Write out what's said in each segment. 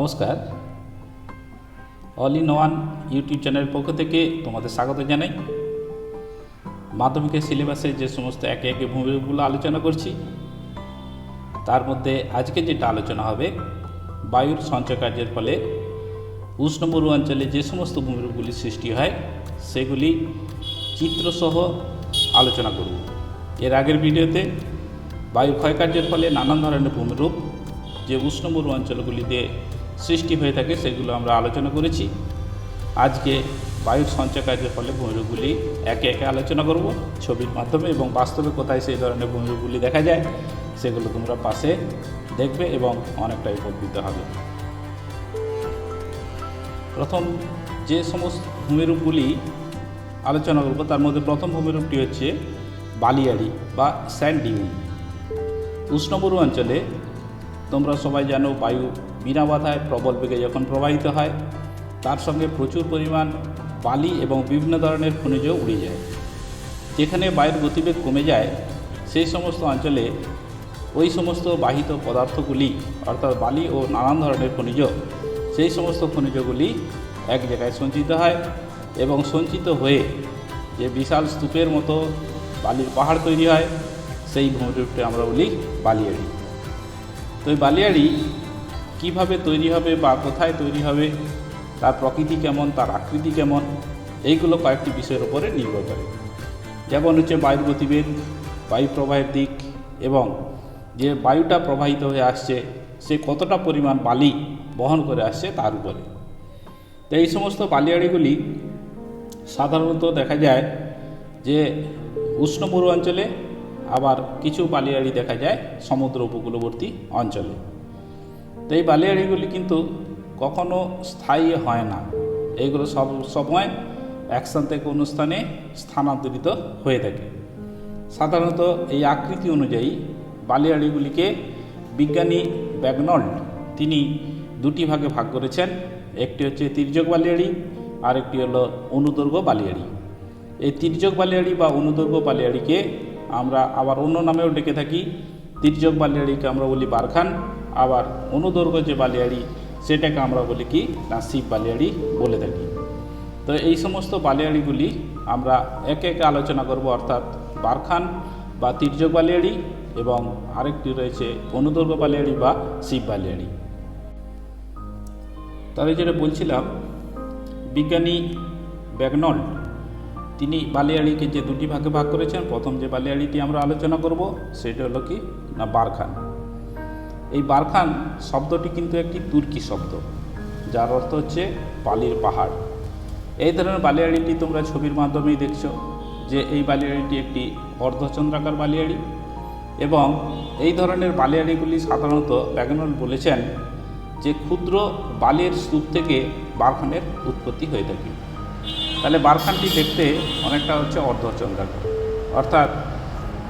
নমস্কার, all in one YouTube চ্যানেলের পক্ষ থেকে তোমাদের স্বাগত জানাই। মাধ্যমিকের সিলেবাসে যে সমস্ত একে একে ভূমিরূপগুলো আলোচনা করছি, তার মধ্যে আজকে যেটা আলোচনা হবে বায়ুর সঞ্চয় কার্যের ফলে উষ্ণমরু অঞ্চলে যে সমস্ত ভূমিরূপগুলি সৃষ্টি হয় সেগুলি চিত্রসহ আলোচনা করব। এর আগের ভিডিওতে বায়ু ক্ষয়কার্যের ফলে নানান ধরনের ভূমিরূপ যে উষ্ণমরু অঞ্চলগুলিতে সৃষ্টি হয়ে থাকে সেগুলো আমরা আলোচনা করেছি। আজকে বায়ুর সঞ্চয় কার্যের ফলে ভূমিরূপগুলি একে একে আলোচনা করব ছবির মাধ্যমে, এবং বাস্তবে কোথায় সেই ধরনের ভূমিরূপগুলি দেখা যায় সেগুলো তোমরা পাশে দেখবে এবং অনেকটা উপকৃত হবে। প্রথম যে সমস্ত ভূমিরূপগুলি আলোচনা করব তার মধ্যে প্রথম ভূমিরূপটি হচ্ছে বালিয়াড়ি বা স্যান্ড ডিউন। উষ্ণমরু অঞ্চলে তোমরা সবাই জানো বায়ু বিনা বাধায় প্রবল বেগে যখন প্রবাহিত হয় তার সঙ্গে প্রচুর পরিমাণ বালি এবং বিভিন্ন ধরনের খনিজ উড়ে যায়। যেখানে বায়ুর গতিবেগ কমে যায় সেই সমস্ত অঞ্চলে ওই সমস্ত বাহিত পদার্থগুলি অর্থাৎ বালি ও নানান ধরনের খনিজ, সেই সমস্ত খনিজগুলি এক জায়গায় সঞ্চিত হয় এবং সঞ্চিত হয়ে যে বিশাল স্তূপের মতো বালির পাহাড় তৈরি হয়, সেই ভূমিরূপটি আমরা বলি বালিয়াড়ি। তো এই বালিয়াড়ি কীভাবে তৈরি হবে বা কোথায় তৈরি হবে, তার প্রকৃতি কেমন, তার আকৃতি কেমন, এইগুলো কয়েকটি বিষয়ের উপরে নির্ভর করে। যেমন হচ্ছে বায়ুর গতিবেগ, বায়ু প্রবাহের দিক এবং যে বায়ুটা প্রবাহিত হয়ে আসছে সে কতটা পরিমাণ বালি বহন করে আসছে তার উপরে। তো এই সমস্ত বালিয়াড়িগুলি সাধারণত দেখা যায় যে উষ্ণমরু অঞ্চলে, আবার কিছু বালিয়াড়ি দেখা যায় সমুদ্র উপকূলবর্তী অঞ্চলে। তো এই বালিয়াড়িগুলি কিন্তু কখনো স্থায়ী হয় না, এইগুলো সব সময় এক স্থান থেকে অন্য স্থানে স্থানান্তরিত হয়ে থাকে। সাধারণত এই আকৃতি অনুযায়ী বালিয়াড়িগুলিকে বিজ্ঞানী ব্যাগনল্ড তিনি দুটি ভাগে ভাগ করেছেন। একটি হচ্ছে তির্যক বালিয়াড়ি আর একটি হলো অনুদৈর্ঘ্য বালিয়াড়ি। এই তির্যক বালিয়াড়ি বা অনুদৈর্ঘ্য বালিয়াড়িকে আমরা আবার অন্য নামেও ডেকে থাকি। তির্যক বালিয়াড়িকে আমরা বলি বারখান, আবার অনুদৈর্ঘ্য যে বালিয়াড়ি সেটাকে আমরা বলি কি না শিব বালিয়াড়ি বলে থাকি। তো এই সমস্ত বালিয়াড়িগুলি আমরা একে একে আলোচনা করব, অর্থাৎ বারখান বা তির্যক বালিয়াড়ি এবং আরেকটি রয়েছে অনুদৈর্ঘ্য বালিয়াড়ি বা শিব বালিয়াড়ি। তবে যেটা বলছিলাম, বিজ্ঞানী ব্যাগনল্ড তিনি বালিয়াড়িকে যে দুটি ভাগে ভাগ করেছেন, প্রথম যে বালিয়াড়িটি আমরা আলোচনা করব সেটা হলো কি না বারখান। এই বারখান শব্দটি কিন্তু একটি তুর্কি শব্দ, যার অর্থ হচ্ছে বালির পাহাড়। এই ধরনের বালিয়াড়িটি তোমরা ছবির মাধ্যমেই দেখছো যে এই বালিয়াড়িটি একটি অর্ধচন্দ্রাকার বালিয়াড়ি, এবং এই ধরনের বালিয়াড়িগুলি সাধারণত ব্যাগনল্ড বলেছেন যে ক্ষুদ্র বালির স্তূপ থেকে বারখানের উৎপত্তি হয়ে থাকে। তাহলে বারখানটি দেখতে অনেকটা হচ্ছে অর্ধচন্দ্রাকার, অর্থাৎ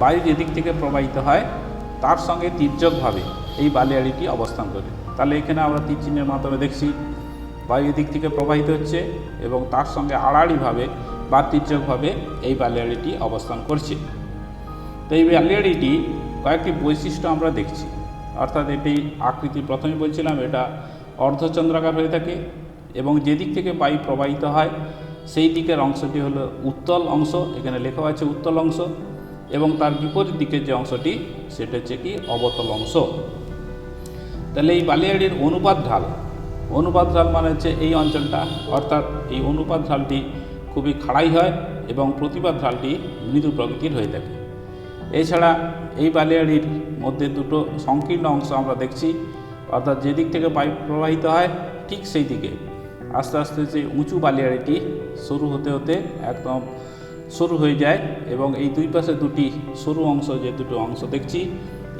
বায়ু যেদিক থেকে প্রবাহিত হয় তার সঙ্গে তির্যকভাবে এই বালিয়াড়িটি অবস্থান করে। তাহলে এখানে আমরা তীর চিহ্নের মাধ্যমে দেখছি বায়ু এদিক থেকে প্রবাহিত হচ্ছে এবং তার সঙ্গে আড়াআড়িভাবে বা তির্যকভাবে এই বালিয়াড়িটি অবস্থান করছে। তো এই বালিয়াড়িটি কয়েকটি বৈশিষ্ট্য আমরা দেখছি, অর্থাৎ এটি আকৃতি প্রথমে বলছিলাম এটা অর্ধচন্দ্রাকার হয়ে থাকে এবং যেদিক থেকে বায়ু প্রবাহিত হয় সেই দিকের অংশটি হলো উত্তল অংশ, এখানে লেখা আছে উত্তল অংশ, এবং তার বিপরীত দিকের যে অংশটি সেটা হচ্ছে কি অবতল অংশ। তাহলে এই বালিয়াড়ির অনুপাত ঢাল মানে হচ্ছে এই অঞ্চলটা, অর্থাৎ এই অনুপাত ঢালটি খুবই খাড়াই হয় এবং প্রতিপাত ঢালটি মৃদু প্রকৃতির হয়ে থাকে। এছাড়া এই বালিয়াড়ির মধ্যে দুটো সংকীর্ণ অংশ আমরা দেখছি, অর্থাৎ যেদিক থেকে বায়ু প্রবাহিত হয় ঠিক সেই দিকে আস্তে আস্তে যে উঁচু বালিয়াড়িটি শুরু হতে হতে একদম শুরু হয়ে যায়, এবং এই দুই পাশে দুটি সরু অংশ, যে দুটো অংশ দেখছি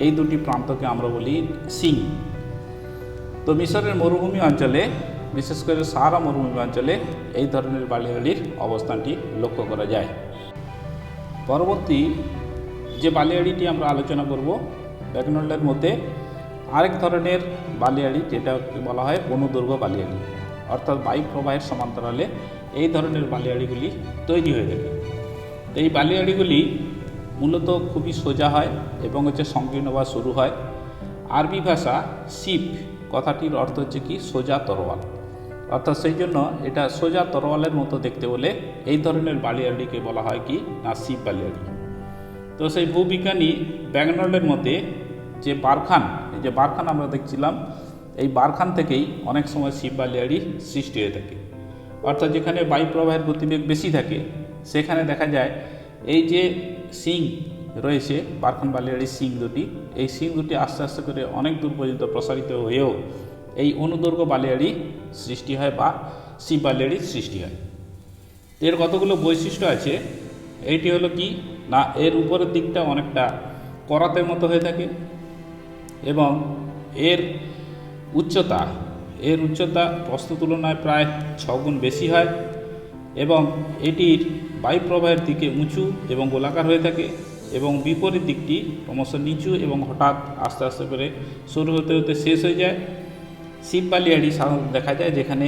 এই দুটি প্রান্তকে আমরা বলি সিং। তো মিশরের মরুভূমি অঞ্চলে, বিশেষ করে সাহারা মরুভূমি অঞ্চলে এই ধরনের বালিয়াড়ির অবস্থানটি লক্ষ্য করা যায়। পরবর্তী যে বালিয়াড়িটি আমরা আলোচনা করব ব্যাগনল্ডের মধ্যে আরেক ধরনের বালিয়াড়ি, যেটাকে বলা হয় অনুদৈর্ঘ্য বালিয়াড়ি, অর্থাৎ বায়ু প্রবাহের সমান্তরালে এই ধরনের বালিয়াড়িগুলি তৈরি হয়ে থাকে। তো এই বালিয়াড়িগুলি মূলত খুবই সোজা হয় এবং হচ্ছে সংকীর্ণ বা সরু হয়। আরবি ভাষা শিব কথাটির অর্থ হচ্ছে কি সোজা তরোয়াল, অর্থাৎ সেই জন্য এটা সোজা তরোয়ালের মতো দেখতে বলে এই ধরনের বালিয়াড়িকে বলা হয় কি না শিব বালিয়াড়ি। তো সেই ভূবিজ্ঞানী ব্যাগনলের মতে যে বারখান, এই যে বারখান আমরা দেখছিলাম, এই বারখান থেকেই অনেক সময় শিব বালিয়াড়ি সৃষ্টি হয়ে থাকে। অর্থাৎ যেখানে বায়ু প্রবাহের গতিবেগ বেশি থাকে সেখানে দেখা যায় এই যে শিং রয়েছে বারখান বালিয়াড়ির শিং দুটি, এই শিং দুটি আস্তে আস্তে করে অনেক দূর পর্যন্ত প্রসারিত হয়েও এই অনুদৈর্ঘ্য বালিয়াড়ি সৃষ্টি হয় বা শিব বালিয়াড়ির সৃষ্টি হয়। এর কতগুলো বৈশিষ্ট্য আছে। এইটি হলো কি না এর উপরের দিকটা অনেকটা করাতের মতো হয়ে থাকে এবং এর উচ্চতা প্রস্থ তুলনায় প্রায় 6 গুণ বেশি হয় এবং এটির বায়ু প্রবাহের দিকে উঁচু এবং গোলাকার হয়ে থাকে এবং বিপরীত দিকটি ক্রমশ নিচু এবং হঠাৎ আস্তে আস্তে করে শুরু হতে হতে শেষ হয়ে যায়। শিব বালিয়াড়ি সাধারণত দেখা যায় যেখানে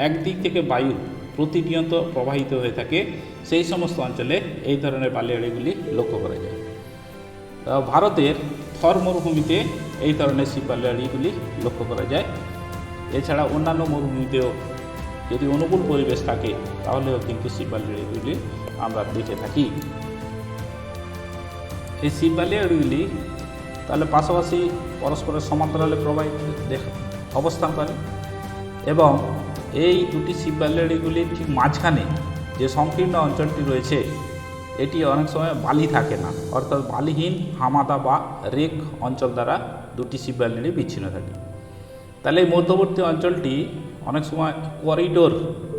একদিক থেকে বায়ু প্রতিনিয়ত প্রবাহিত হয়ে থাকে, সেই সমস্ত অঞ্চলে এই ধরনের বালিয়াড়িগুলি লক্ষ্য করা যায়। ভারতের থর মরুভূমিতে এই ধরনের শিব বালিয়াড়িগুলি লক্ষ্য করা যায়। এছাড়া অন্যান্য মরুভূমিতেও যদি অনুকূল পরিবেশ থাকে তাহলেও কিন্তু শিব বালিয়াড়িগুলি আমরা দেখে থাকি। এই শিব বালিয়াড়িগুলি তাহলে পাশাপাশি পরস্পরের সমান্তরালে প্রবাহিত অবস্থান করে এবং এই দুটি শিব বালিয়াড়িগুলির ঠিক মাঝখানে যে সংকীর্ণ অঞ্চলটি রয়েছে এটি অনেক সময় বালি থাকে না, অর্থাৎ বালিহীন হামাদা বা রেক অঞ্চল দ্বারা দুটি শিব বালিয়াড়ি বিচ্ছিন্ন থাকে। তাহলে এই মধ্যবর্তী অঞ্চলটি অনেক সময় করিডোর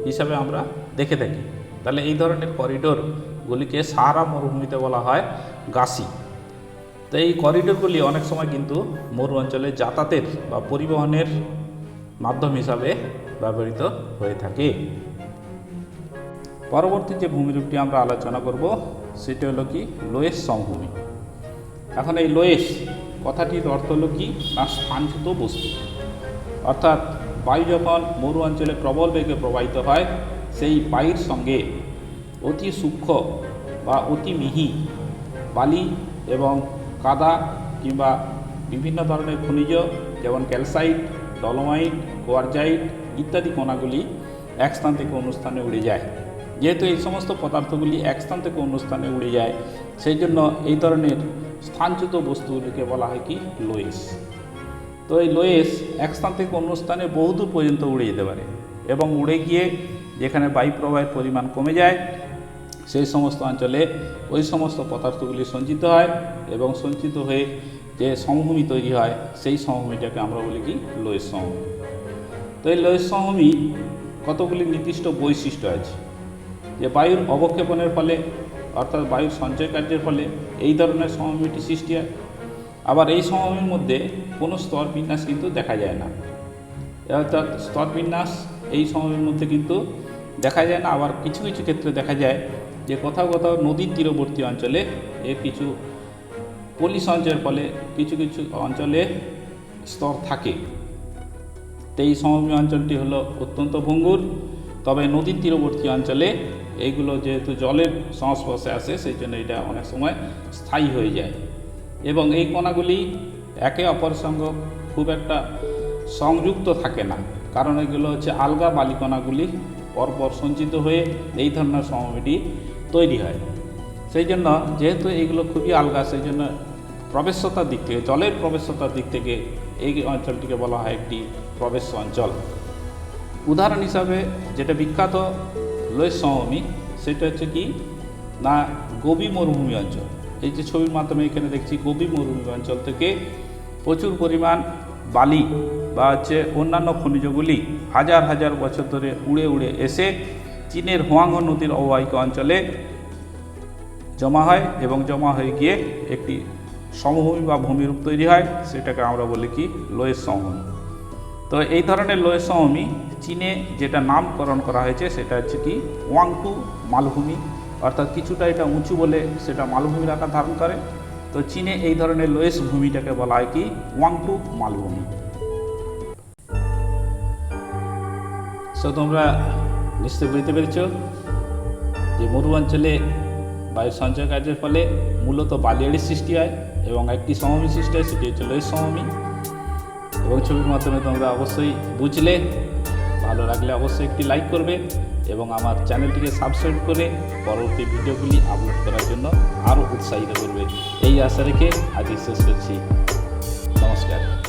হিসাবে আমরা দেখে থাকি। তাহলে এই ধরনের করিডোরগুলিকে সাহারা মরুভূমিতে বলা হয় গাসি। তো এই করিডোরগুলি অনেক সময় কিন্তু মরু অঞ্চলে যাতায়াতের বা পরিবহনের মাধ্যম হিসাবে ব্যবহৃত হয়ে থাকে। পরবর্তী যে ভূমিরূপটি আমরা আলোচনা করব সেটি হলো কি লোয়েস সমভূমি। এখন এই লোয়েস কথাটির অর্থ হলো কি না স্থানচ্যুত বস্তু, অর্থাৎ বায়ু যখন মরু অঞ্চলে প্রবল বেগে প্রবাহিত হয় সেই বায়ুর সঙ্গে অতি সূক্ষ্ম বা অতি মিহি বালি এবং কাদা কিংবা বিভিন্ন ধরনের খনিজ যেমন ক্যালসাইট, ডলোমাইট, কোয়ারজাইট ইত্যাদি কণাগুলি এক স্থান থেকে অন্য স্থানে উড়ে যায়। যেহেতু এই সমস্ত পদার্থগুলি এক স্থান থেকে অন্য স্থানে উড়ে যায় সেই জন্য এই ধরনের স্থানচ্যুত বস্তুগুলিকে বলা হয় কি লোয়েস। তো এই লোয়েস এক স্থান থেকে অন্য স্থানে বহুদূর পর্যন্ত উড়ে যেতে পারে এবং উড়ে গিয়ে যেখানে বায়ু প্রবাহের পরিমাণ কমে যায় সেই সমস্ত অঞ্চলে ওই সমস্ত পদার্থগুলি সঞ্চিত হয় এবং সঞ্চিত হয়ে যে সমভূমি তৈরি হয় সেই সমভূমিটাকে আমরা বলি কি লোয়েস সমভূমি। তো এই লোয়েস সমভূমি কতগুলি নির্দিষ্ট বৈশিষ্ট্য আছে যে বায়ুর অবক্ষেপণের ফলে অর্থাৎ বায়ুর সঞ্চয় কার্যের ফলে এই ধরনের সমভূমিটি সৃষ্টি হয়। আবার এই সমভূমির মধ্যে কোনো স্তর বিন্যাস কিন্তু দেখা যায় না, অর্থাৎ স্তর বিন্যাস এই সমভূমির মধ্যে কিন্তু দেখা যায় না। আবার কিছু কিছু ক্ষেত্রে দেখা যায় যে কোথাও কোথাও নদীর তীরবর্তী অঞ্চলে এর কিছু পলি সঞ্চয়ের ফলে কিছু কিছু অঞ্চলে স্তর থাকে। তো এই সমভূমি অঞ্চলটি হলো অত্যন্ত ভঙ্গুর, তবে নদীর তীরবর্তী অঞ্চলে এইগুলো যেহেতু জলের সংস্পর্শে আসে সেই জন্য এটা অনেক সময় স্থায়ী হয়ে যায় এবং এই কণাগুলি একে অপরের সঙ্গে খুব একটা সংযুক্ত থাকে না, কারণ এগুলো হচ্ছে আলগা বালিকণাগুলি পরপর সঞ্চিত হয়ে এই ধরনের সমভূমিটি তৈরি হয়। সেই জন্য যেহেতু এইগুলো খুবই আলগা সেই জন্য প্রবেশ্যতার দিক থেকে জলের প্রবেশ্যতার দিক থেকে এই অঞ্চলটিকে বলা হয় একটি প্রবেশ্য অঞ্চল। উদাহরণ হিসাবে যেটা বিখ্যাত লোয়েস সমভূমি সেটা হচ্ছে কি না গোবি মরুভূমি অঞ্চল। এই যে ছবির মাধ্যমে এখানে দেখছি গোবি মরুভূমি অঞ্চল থেকে প্রচুর পরিমাণ বালি বা হচ্ছে অন্যান্য খনিজগুলি হাজার হাজার বছর ধরে উড়ে উড়ে এসে চীনের হোয়াংহো নদীর অববাহিকা অঞ্চলে জমা হয় এবং জমা হয়ে গিয়ে একটি সমভূমি বা ভূমিরূপ তৈরি হয়, সেটাকে আমরা বলি কি লোয়েস সমভূমি। তো এই ধরনের লোয়েস সমভূমি চীনে যেটা নামকরণ করা হয়েছে সেটা হচ্ছে কি ওয়াংটু মালভূমি, অর্থাৎ কিছুটা এটা উঁচু বলে সেটা মালভূমির আকার ধারণ করে। তো চীনে এই ধরনের লোয়েস ভূমিটাকে বলা হয় কি ওয়াংটু মালভূমি। সো তোমরা নিশ্চয়ই বুঝতে পেরেছ যে মরু অঞ্চলে বায়ুর সঞ্চয় কার্যের ফলে মূলত বালিয়াড়ির সৃষ্টি হয় এবং একটি সমভূমি সৃষ্টি হয়, সেটি হচ্ছে লোয়েস সমভূমি। এবং ছবির মাধ্যমে তোমরা অবশ্যই বুঝলে। ভালো লাগলে অবশ্যই একটি লাইক করবে এবং আমার চ্যানেলটিকে সাবস্ক্রাইব করে পরবর্তী ভিডিওগুলি আপলোড করার জন্য আরও উৎসাহিত করবে। এই আশা রেখে আজকে শেষ করছি। নমস্কার।